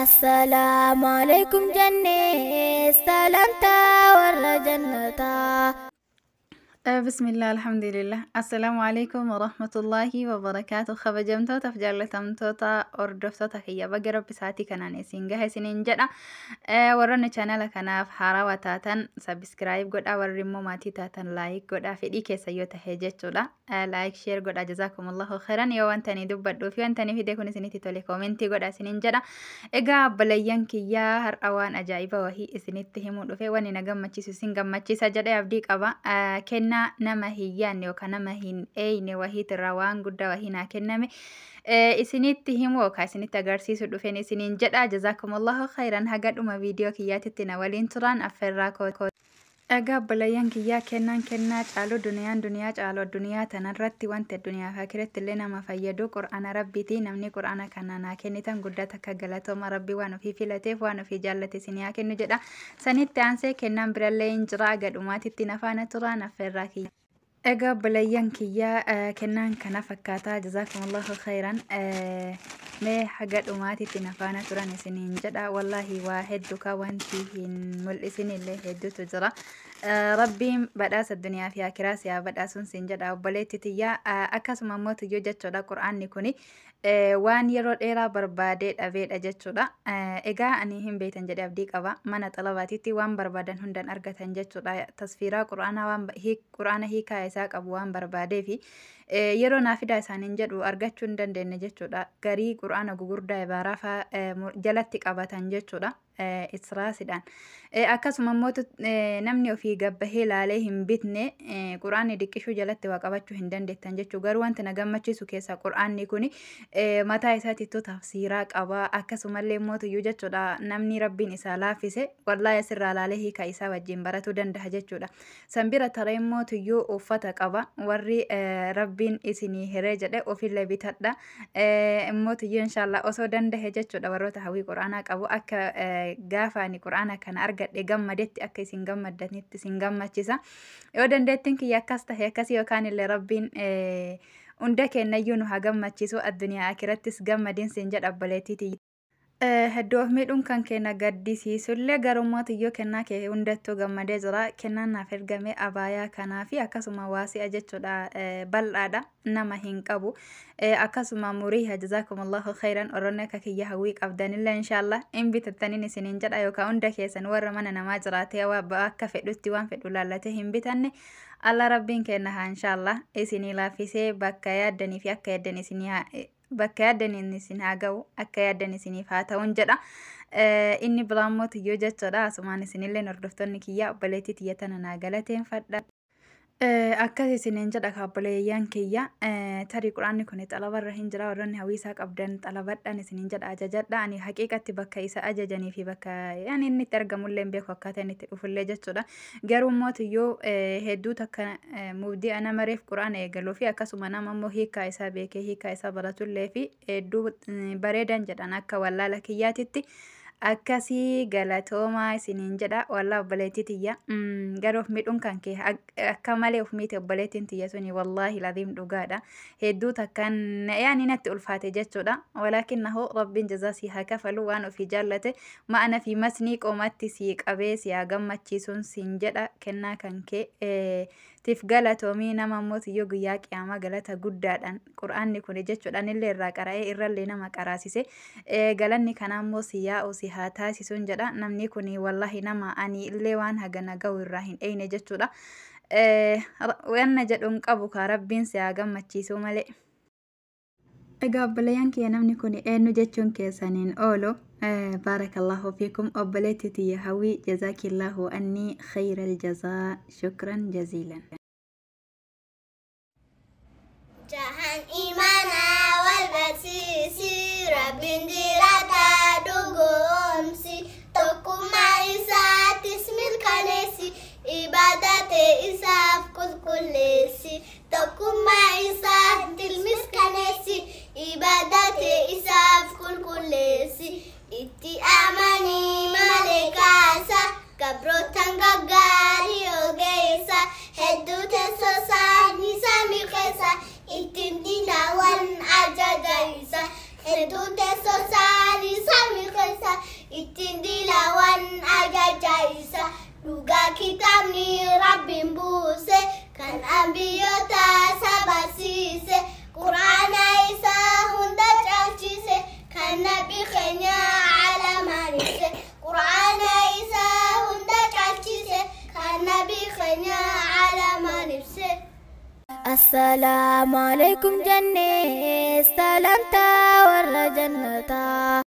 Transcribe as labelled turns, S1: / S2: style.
S1: السلام عليكم جنة سلامتا ورا جنتا.
S2: بسم الله الحمد لله. السلام عليكم ورحمة الله وبركاته. خبجمتو تفجلتمتوتا أردفتوتا كي بقرب بساعتي كنان إسينجا سنين جدا ورنا channel كناف حارة وتاتن سبسكرايب قد أورمو ماتي تاتن لايك قد أفيدي كيسا تهجتو لا لايك شير قد جزاكم الله خيرا يو أنتني دبت في أنتني في ديكوني سنتي تولي كومنتي قد سنين جدا إجا بليان كيا هر أوان أجايبا وهي إسنتهم ودفع واني نجم ماتشي سنجم ماتشي سجد أبديك أبا كن nama hiyyaan yookaan nama hin eeyne wahiit irraa waan guddaa wahiinaa kenname isinitti himu yookaan isinitti agarsiisu dhufeen isiniin jedha. Jazaakumullahu khayran. Haga dhuma viidiyoo kiyyaatitti na waliin turan affeerraa koo. Egaa obboleeyyan kiyyaa kennaa caalu duniyaa caalu addunyaa tanarratti wanti addunyaa fakiratti illee nama fayyadu qur'aana rabbiiti. Namni qur'aana kana naa kennitan guddaa takka galatooma rabbii waan ofii filateef waan ofii jaallate isinii kennu jedha. Sanitti aansee kennaan birallee hin jira. Gadhumaatitti nafaana turan affeerraa kiyya. Egaa obboleeyyan kiyyaa kennaan kana fakkaataa. Jazaakumullahu khayran. Mee haga dhumaatitti nafaana turan isiniin jedha. Wallaahi waa hedduu ka wanti hin mul'isinillee hedduutu jira. Rabbiin badhaasa duniyaa fi akiraa siyaa badhaasuun siin jedha obboleetti tiyyaa. Akkasuma immoo tiyyoo jechuudha qur'aanni kuni waan yeroo dheeraa barbaadee dhabeedha jechuudha. Egaa ani hin beektan jedhee abdii qaba. Mana xalabaatitti waan barbaadan hundan argatan jechuudha. Tasfiiraa qur'aanaa waan qur'aana hiikaa isaa qabu waan barbaadee fi yeroo naafidaa isaaniin jedhu argachuu hin dandeenye jechuudha. Garii qur'aana gugurdaa ibaaraa fa'aa jalatti qabatan jechuudha. Israasidhaan akkasuma immoo namni ofii gabbahee laalee hin bitne qur'aanni diqqishuu jalatti waa qabachuu hin dandeettan jechuu. Garuu wanti na gammachiisu keessaa qur'aanni kuni mataa isaatiitu tafsiiraa qaba. Akkasumallee immoo tuyyuu jechuudha namni rabbiin isaa laaffise wallaahi asirraa laalee hiika isaa wajjin baratuu danda'a jechuudha. Sanbira taree immoo tuyyuu uffata qaba. Warri rabbiin isinii hiree jedhe ofillee bitadha. Immoo tuyyuu inshaallah osoo danda'e jechuudha warroota hawwii qur'aanaa qabu akka gaafa ani qur'aana kana argadhe gammadetti akka isin gammadanitti isin gammachisa. Yoo dandeettiin kiyya akkas tahe akkasii yookaan illee rabbiin hunda kennayyuu nu haa gammachiisu addunyaa akirattis gammadiin siin jedha obboleettiiti. Hedduu of miidhuun kan kenna gaddisiisullee garummaa tiyyoo kennaa kee hundattuu gammadee jira. Kennaan naaf ergame abaayaa kanaa fi akkasuma waasi'a jechuudha bal'aadha nama hin qabu. Akkasuma murii jazaakumullahu khayran. Oroonni akka kiyya hawwii qabdanillee inshaallah hin bitattaniin isiniin jedha yookaan hunda keessan warra mana namaa jiraatee akka fedhutti waan fedhu laallatee hin bitanne Allah rabbiin kenna haa inshaallah isinii laaffisee bakka yaaddanii fi akka yaaddan isinii bakka yaaddan isin haa ga'u akka yaaddan isiniif haa ta'uun jedha. Inni biraa tiyyoo jechuudha. Asumaan isinillee hordoftoonni kiyya obboleettii tiyya tana naa galateeffadha. Akkas isiniin jedha obboleeyyan kiyya. Tarii qur'aanni kun xalabarra hin jira. Warroonni hawwiisaa qabdan xalabadhaan isiniin jedha ajajadha. Ani haqiiqatti bakka isa ajajanii fi bakka inni itti argamullee hin beeku akkaataa inni itti dhufullee jechuudha. Garuu immoo tiyyoo hedduu takka mubdii ana mareef qur'aana eegaluu fi akkasuma nama immoo hiikaa isaa beekee hiikaa isaa baratullee fi hedduu bareedan jedhan akka wallaala kiyyaatitti. Akkasii galatoomaa isiniin jedha. Wallaa obboleettii tiyya garuu of miidhuun kan kee akka malee of miite obboleettiin tiyya suni wallaahi ladiim dhugaadha. Hedduu takkaan yaani natti ulfaate jechuudha. Walaakinnahu rabbiin jazaa sii haa kafalu waan ofii jaallate ma'ana fi masnii qoomatti sii qabee sii haa gammachiisuun siin jedha. Kennaa kan kee tiif galatoomii nama immoo tiyyoo guyyaa qiyaamaa galata guddaadhaan qur'aanni kun jechuudhaan illee irraa qara'ee irrallee nama qaraasise galanni kanaa immoo si yaa'u si haa taasisuun jedha. Namni kun wallaahi nama ani illee waan hagana ga'u irraa hin eeyne jechuudha. Wanna jedhuun qabu kaa rabbiin si haa gammachiisuu malee. Egaa obboleeyyan kiyya namni kun eenyu jechuun keessaniin oolu. Baarakallahu fiikum obboleettii tiyya hawwii jazaakillahu anni khayral jazaa shukran jaziilan.
S3: Jahan imana wal barsiisi rabbiin jiraataa dhugoomsi tokkummaa isaatis milkaneessi ibaadate isaaf qulqulleessi tokkummaa isaatis milkaneessi ibaadate isaaf qulqulleessi itti amanii malee kaasa gabroottan gaggaarii ogeessa hedduu teessoo isaanii samii keessa ittiin dinawwan ajajayisa hedduu teessoo isaanii kan ambiyyoota sabarsiise quraana isaa hunda caalchise kan nabii keenya alamaan ibse quraana isaa hunda caalchise kan nabii keenya alamaan ibse.
S1: Assalamu alaikum jannee salamta warra jannataa.